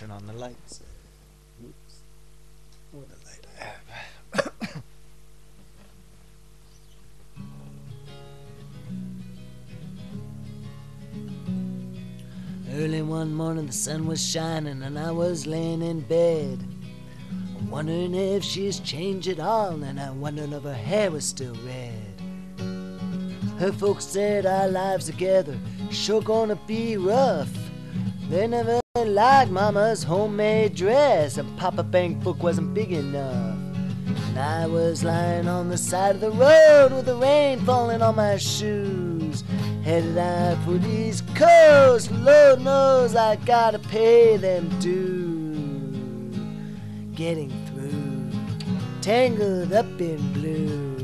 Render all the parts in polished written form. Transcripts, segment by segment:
turn on the lights. Oops. What a light I have. Early one morning the sun was shining and I was laying in bed, wondering if she's changed at all, and I wondered if her hair was still red. Her folks said our lives together sure gonna be rough. They never liked Mama's homemade dress, and Papa Bank book wasn't big enough. And I was lying on the side of the road with the rain falling on my shoes, headed out for the East Coast. Lord knows I gotta pay them dues. Getting through, tangled up in blue.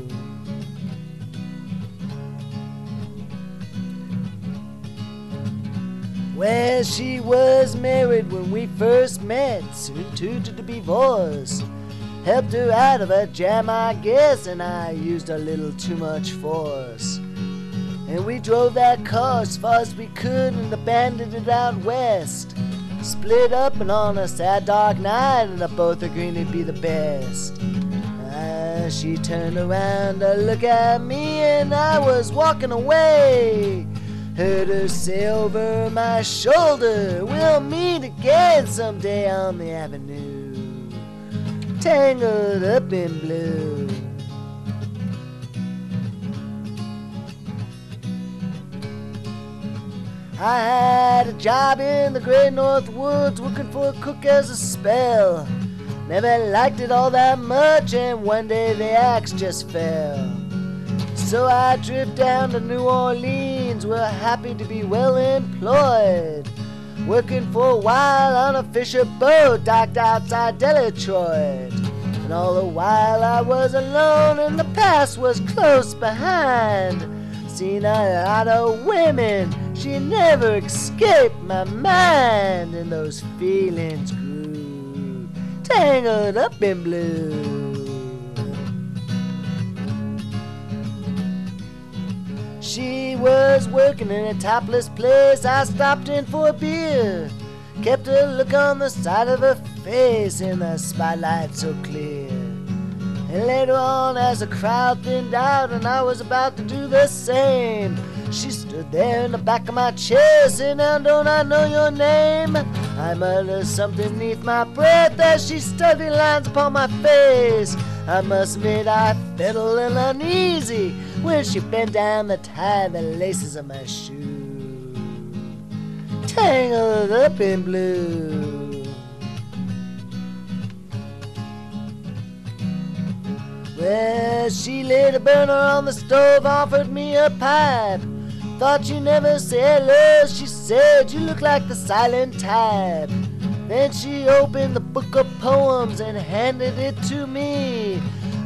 Well, she was married when we first met, soon to be divorced. Helped her out of a jam, I guess, and I used a little too much force. And we drove that car as far as we could and abandoned it out west. Split up and on a sad dark night, and both agreed it'd be the best. She turned around to look at me and I was walking away. Heard her say over my shoulder, we'll meet again someday on the avenue, tangled up in blue. I had a job in the great North Woods, working for a cook as a spell. Never liked it all that much, and one day the axe just fell. So I drifted down to New Orleans, where happy to be well employed, working for a while on a fisher boat docked outside Detroit. And all the while I was alone and the past was close behind. Seen a lot of women, she never escaped my mind, and those feelings grew, tangled up in blue. She was working in a topless place. I stopped in for a beer, kept a look on the side of her face in the spotlight so clear. And later on, as the crowd thinned out and I was about to do the same, she stood there in the back of my chair saying, "Now don't I know your name?" I muttered something neath my breath as she studied lines upon my face. I must admit I felt a little uneasy when she bent down to tie the laces of my shoe, tangled up in blue. Well, she laid a burner on the stove, offered me a pipe. Thought you never said hello, she said, you look like the silent type. Then she opened the book of poems and handed it to me,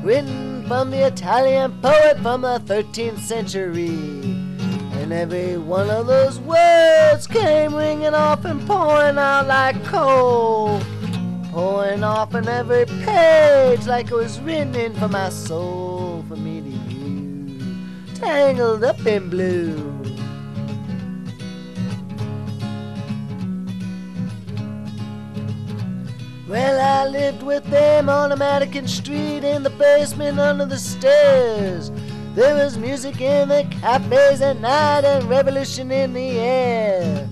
written from the Italian poet from the 13th century. And every one of those words came ringing off and pouring out like coal, pouring off on every page like it was written in for my soul, for me to use, tangled up in blue. Well, I lived with them on a Madigan Street, in the basement under the stairs. There was music in the cafes at night and revolution in the air.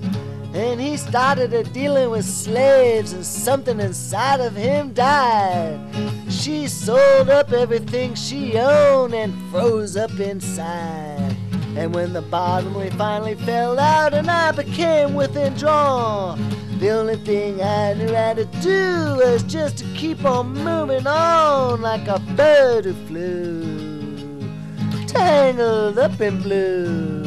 And he started a dealing with slaves, and something inside of him died. She sold up everything she owned and froze up inside. And when the bottom finally fell out and I became withdrawn, the only thing I knew how to do was just to keep on moving on like a bird who flew, tangled up in blue.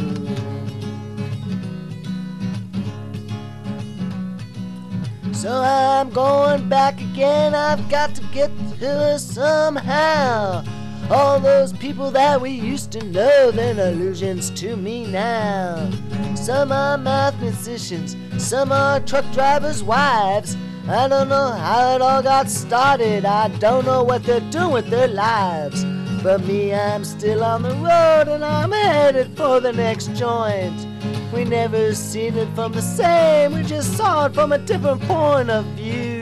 So I'm going back again, I've got to get to her somehow. All those people that we used to know, they're illusions to me now. Some are math musicians, some are truck drivers' wives. I don't know how it all got started, I don't know what they're doing with their lives. But me, I'm still on the road and I'm headed for the next joint. We never seen it from the same, we just saw it from a different point of view.